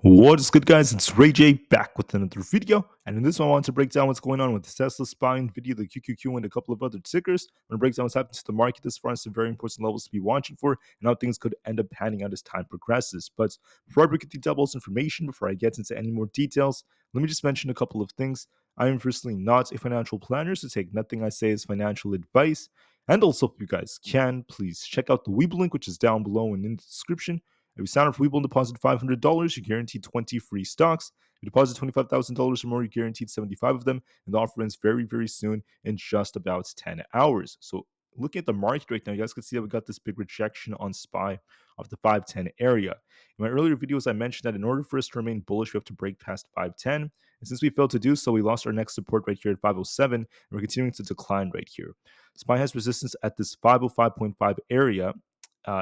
What is good, guys? It's Rey-Jay back with another video, and in this one I want to break down what's going on with the Tesla, SPY, Nvda, the QQQ, and a couple of other tickers. I'm going to break down what's happening to the market as far as some very important levels to be watching for, and how things could end up panning out as time progresses. But before I break the doubles information, before I get into any more details, let me just mention a couple of things. I am personally not a financial planner, so take nothing I say as financial advice. And also, if you guys can, please check out the Weeble link, which is down below and in the description. If you sign up for Weeble and deposit $500, you're guaranteed 20 free stocks. If you deposit $25,000 or more, you're guaranteed 75 of them. And the offer ends very, very soon in just about 10 hours. So looking at the market right now, you guys can see that we got this big rejection on SPY of the 510 area. In my earlier videos, I mentioned that in order for us to remain bullish, we have to break past 510. And since we failed to do so, we lost our next support right here at 507, and we're continuing to decline right here. SPY has resistance at this 505.5 area.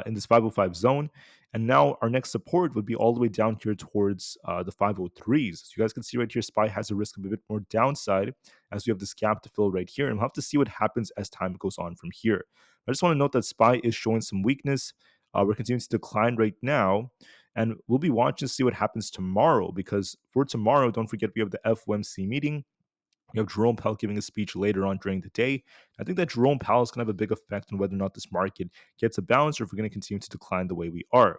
In this 505 zone. And now our next support would be all the way down here towards the 503s. So you guys can see right here, SPY has a risk of a bit more downside as we have this gap to fill right here. And we'll have to see what happens as time goes on from here. I just want to note that SPY is showing some weakness. We're continuing to decline right now. And we'll be watching to see what happens tomorrow, because for tomorrow, don't forget we have the FOMC meeting. You have Jerome Powell giving a speech later on during the day. I think that Jerome Powell is going to have a big effect on whether or not this market gets a balance or if we're going to continue to decline the way we are.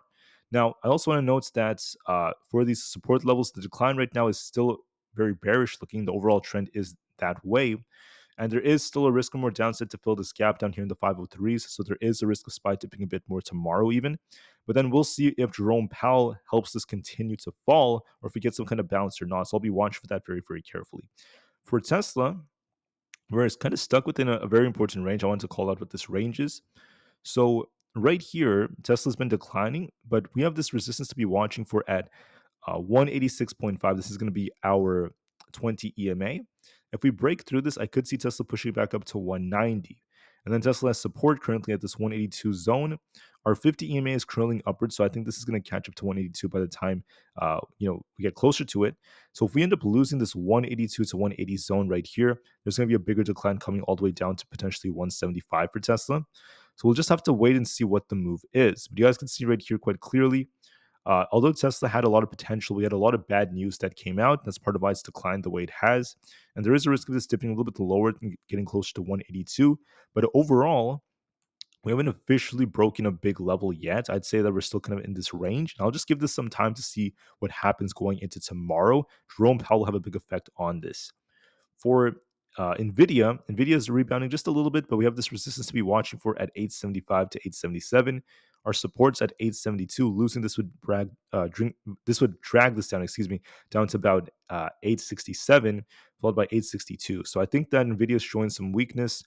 Now, I also want to note that for these support levels, the decline right now is still very bearish looking. The overall trend is that way. And there is still a risk of more downside to fill this gap down here in the 503s. So there is a risk of SPY dipping a bit more tomorrow even. But then we'll see if Jerome Powell helps this continue to fall or if we get some kind of bounce or not. So I'll be watching for that very, very carefully. For Tesla, where it's kind of stuck within a very important range, I want to call out what this range is. So right here, Tesla's been declining, but we have this resistance to be watching for at 186.5. This is going to be our 20 EMA. If we break through this, I could see Tesla pushing back up to 190. And then Tesla has support currently at this 182 zone. Our 50 EMA is curling upwards, so I think this is going to catch up to 182 by the time we get closer to it. So if we end up losing this 182 to 180 zone right here, there's going to be a bigger decline coming all the way down to potentially 175 for Tesla. So we'll just have to wait and see what the move is. But you guys can see right here quite clearly, although Tesla had a lot of potential, we had a lot of bad news that came out. That's part of why it's declined the way it has. And there is a risk of this dipping a little bit lower and getting closer to 182. But overall, we haven't officially broken a big level yet. I'd say that we're still kind of in this range. And I'll just give this some time to see what happens going into tomorrow. Jerome Powell will have a big effect on this. For Nvda is rebounding just a little bit, but we have this resistance to be watching for at 875 to 877. Our supports at 872. Losing this would drag this down, down to about 867, followed by 862. So I think that Nvidia is showing some weakness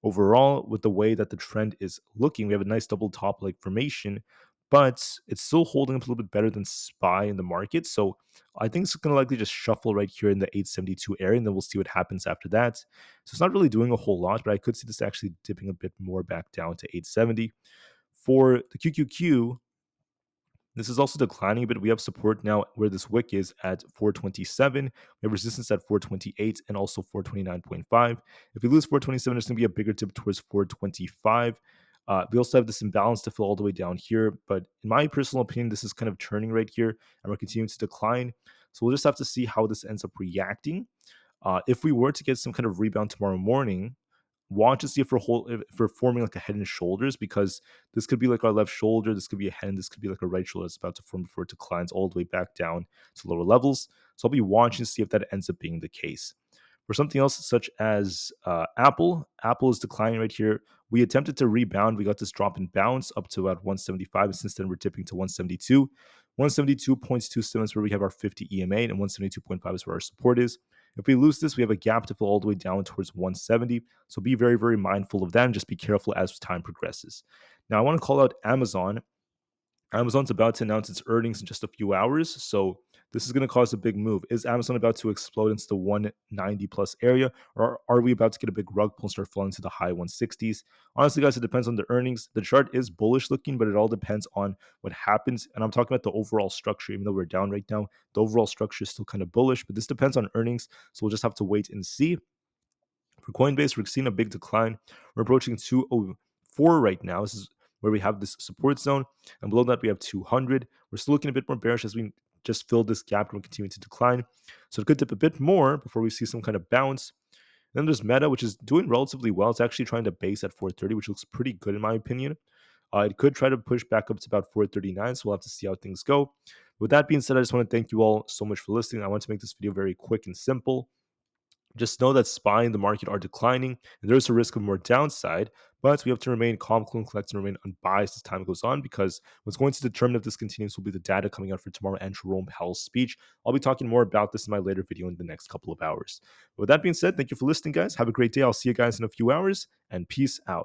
overall with the way that the trend is looking. We have a nice double top like formation, but it's still holding up a little bit better than SPY in the market. So I think it's going to likely just shuffle right here in the 872 area, and then we'll see what happens after that. So it's not really doing a whole lot, but I could see this actually dipping a bit more back down to 870. For the QQQ, this is also declining, but we have support now where this wick is at 427. We have resistance at 428 and also 429.5. If we lose 427, there's going to be a bigger dip towards 425. We also have this imbalance to fill all the way down here. But in my personal opinion, this is kind of turning right here, and we're continuing to decline. So we'll just have to see how this ends up reacting. If we were to get some kind of rebound tomorrow morning, watch to see if we're forming like a head and shoulders, because this could be like our left shoulder, this could be a head, and this could be like a right shoulder that's about to form before it declines all the way back down to lower levels. So I'll be watching to see if that ends up being the case. For something else such as Aapl is declining right here. We attempted to rebound. We got this drop in bounce up to about 175, and since then we're dipping to 172. 172.27 is where we have our 50 EMA, and 172.5 is where our support is. If we lose this, we have a gap to fill all the way down towards 170. So be very, very mindful of that and just be careful as time progresses. Now, I want to call out Amazon. Amazon's about to announce its earnings in just a few hours, so this is going to cause a big move. Is Amazon about to explode into the 190 plus area, or are we about to get a big rug pull and start falling to the high 160s? Honestly, guys, it depends on the earnings. The chart is bullish looking, but it all depends on what happens. And I'm talking about the overall structure. Even though we're down right now, the overall structure is still kind of bullish, but this depends on earnings, so we'll just have to wait and see. For Coinbase, we're seeing a big decline. We're approaching 204 right now. This is where we have this support zone, and below that we have 200. We're still looking a bit more bearish as we just fill this gap and continue to decline. So it could dip a bit more before we see some kind of bounce. Then there's Meta, which is doing relatively well. It's actually trying to base at 430, which looks pretty good in my opinion. It could try to push back up to about 439, so we'll have to see how things go. With that being said, I just want to thank you all so much for listening. I want to make this video very quick and simple. Just know that SPY and the market are declining, and there's a risk of more downside, but we have to remain calm, cool, and collected, and remain unbiased as time goes on, because what's going to determine if this continues will be the data coming out for tomorrow and Jerome Powell's speech. I'll be talking more about this in my later video in the next couple of hours. With that being said, thank you for listening, guys. Have a great day. I'll see you guys in a few hours, and peace out.